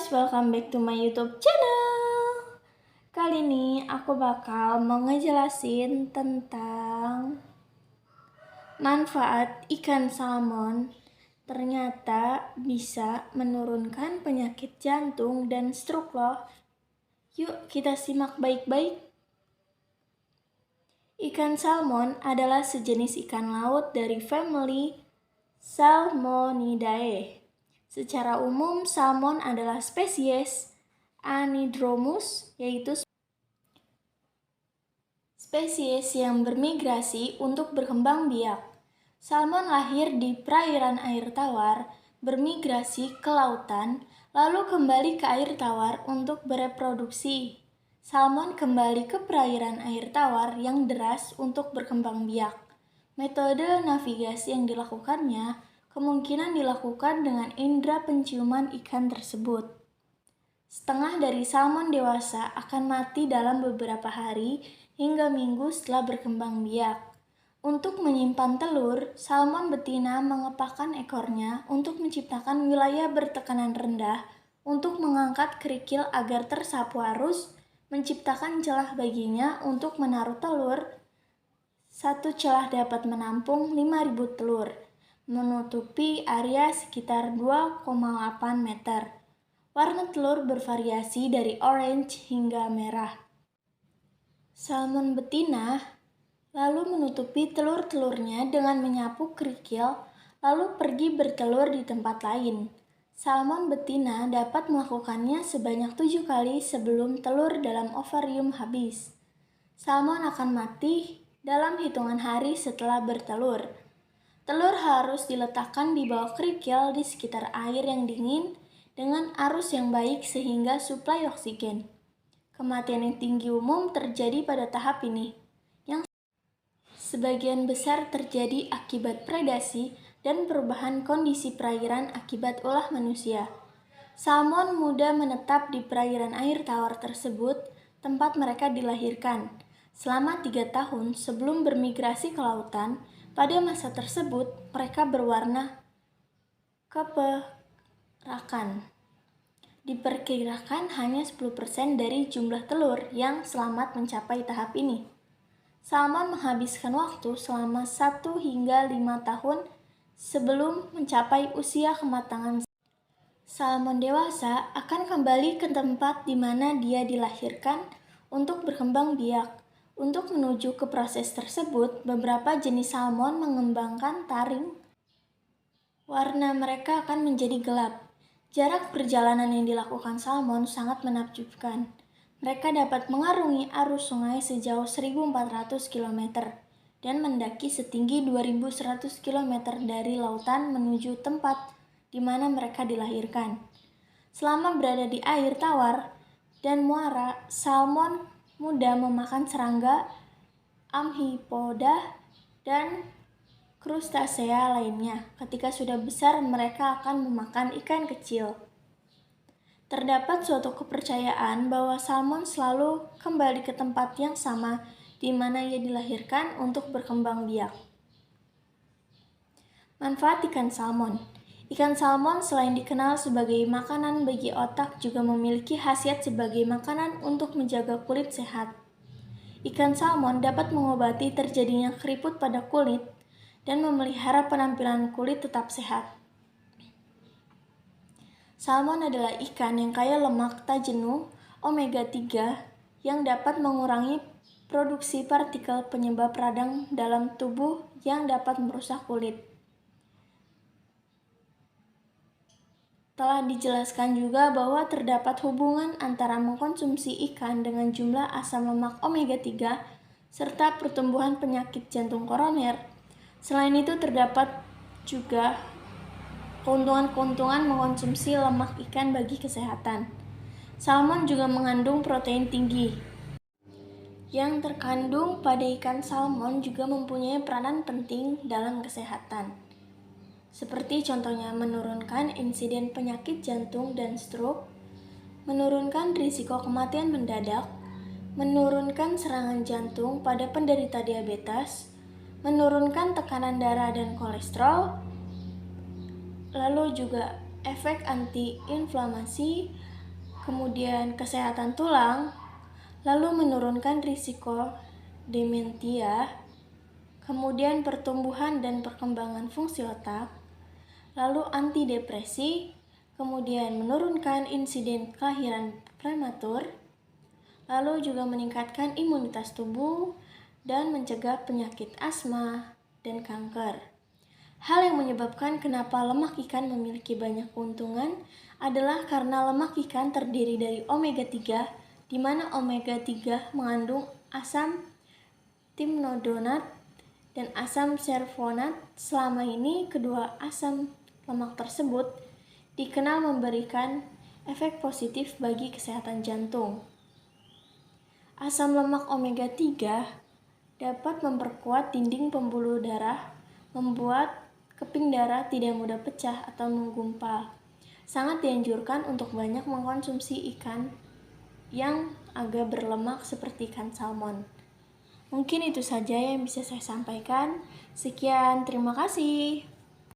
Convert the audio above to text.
guys, welcome back to my YouTube channel. Kali ini aku bakal mau ngejelasin tentang manfaat ikan salmon. Ternyata bisa menurunkan penyakit jantung dan stroke loh. Yuk kita simak baik-baik. Ikan salmon adalah sejenis ikan laut dari famili Salmonidae. Secara umum, salmon adalah spesies Anidromus, yaitu spesies yang bermigrasi untuk berkembang biak. Salmon lahir di perairan air tawar, bermigrasi ke lautan, lalu kembali ke air tawar untuk bereproduksi. Salmon kembali ke perairan air tawar yang deras untuk berkembang biak. Metode navigasi yang dilakukannya kemungkinan dilakukan dengan indera penciuman ikan tersebut. Setengah dari salmon dewasa akan mati dalam beberapa hari hingga minggu setelah berkembang biak. Untuk menyimpan telur, salmon betina mengepakkan ekornya untuk menciptakan wilayah bertekanan rendah untuk mengangkat kerikil agar tersapu arus, menciptakan celah baginya untuk menaruh telur. Satu celah dapat menampung 5.000 telur, menutupi area sekitar 2,8 meter. Warna telur bervariasi dari orange hingga merah. Salmon betina lalu menutupi telur-telurnya dengan menyapu kerikil, lalu pergi bertelur di tempat lain. Salmon betina dapat melakukannya sebanyak 7 kali sebelum telur dalam ovarium habis. Salmon akan mati dalam hitungan hari setelah bertelur. Telur harus diletakkan di bawah kerikil di sekitar air yang dingin dengan arus yang baik sehingga suplai oksigen. Kematian yang tinggi umum terjadi pada tahap ini, yang sebagian besar terjadi akibat predasi dan perubahan kondisi perairan akibat ulah manusia. Salmon muda menetap di perairan air tawar tersebut, tempat mereka dilahirkan, selama 3 tahun sebelum bermigrasi ke lautan. Pada masa tersebut, mereka berwarna keperakan. Diperkirakan hanya 10% dari jumlah telur yang selamat mencapai tahap ini. Salmon menghabiskan waktu selama 1 hingga 5 tahun sebelum mencapai usia kematangan. Salmon dewasa akan kembali ke tempat di mana dia dilahirkan untuk berkembang biak. Untuk menuju ke proses tersebut, beberapa jenis salmon mengembangkan taring. Warna mereka akan menjadi gelap. Jarak perjalanan yang dilakukan salmon sangat menakjubkan. Mereka dapat mengarungi arus sungai sejauh 1.400 km dan mendaki setinggi 2.100 km dari lautan menuju tempat di mana mereka dilahirkan. Selama berada di air tawar dan muara, salmon muda memakan serangga, amfipoda, dan krustasea lainnya. Ketika sudah besar, mereka akan memakan ikan kecil. Terdapat suatu kepercayaan bahwa salmon selalu kembali ke tempat yang sama di mana ia dilahirkan untuk berkembang biak. Manfaat ikan salmon. Ikan salmon selain dikenal sebagai makanan bagi otak juga memiliki khasiat sebagai makanan untuk menjaga kulit sehat. Ikan salmon dapat mengobati terjadinya keriput pada kulit dan memelihara penampilan kulit tetap sehat. Salmon adalah ikan yang kaya lemak tak jenuh omega 3 yang dapat mengurangi produksi partikel penyebab radang dalam tubuh yang dapat merusak kulit. Telah dijelaskan juga bahwa terdapat hubungan antara mengkonsumsi ikan dengan jumlah asam lemak omega 3 serta pertumbuhan penyakit jantung koroner. Selain itu terdapat juga keuntungan-keuntungan mengkonsumsi lemak ikan bagi kesehatan. Salmon juga mengandung protein tinggi. Yang terkandung pada ikan salmon juga mempunyai peranan penting dalam kesehatan. Seperti contohnya menurunkan insiden penyakit jantung dan stroke, menurunkan risiko kematian mendadak, menurunkan serangan jantung pada penderita diabetes, menurunkan tekanan darah dan kolesterol, lalu juga efek anti-inflamasi, kemudian kesehatan tulang, lalu menurunkan risiko demensia, kemudian pertumbuhan dan perkembangan fungsi otak, lalu antidepresi, kemudian menurunkan insiden kelahiran prematur, lalu juga meningkatkan imunitas tubuh dan mencegah penyakit asma dan kanker. Hal yang menyebabkan kenapa lemak ikan memiliki banyak keuntungan adalah karena lemak ikan terdiri dari omega 3, di mana omega 3 mengandung asam timnodonat dan asam serfonat. Selama ini kedua asam lemak tersebut dikenal memberikan efek positif bagi kesehatan jantung. Asam lemak omega 3 dapat memperkuat dinding pembuluh darah, membuat keping darah tidak mudah pecah atau menggumpal. Sangat dianjurkan untuk banyak mengkonsumsi ikan yang agak berlemak seperti ikan salmon. Mungkin itu saja yang bisa saya sampaikan. Sekian, terima kasih.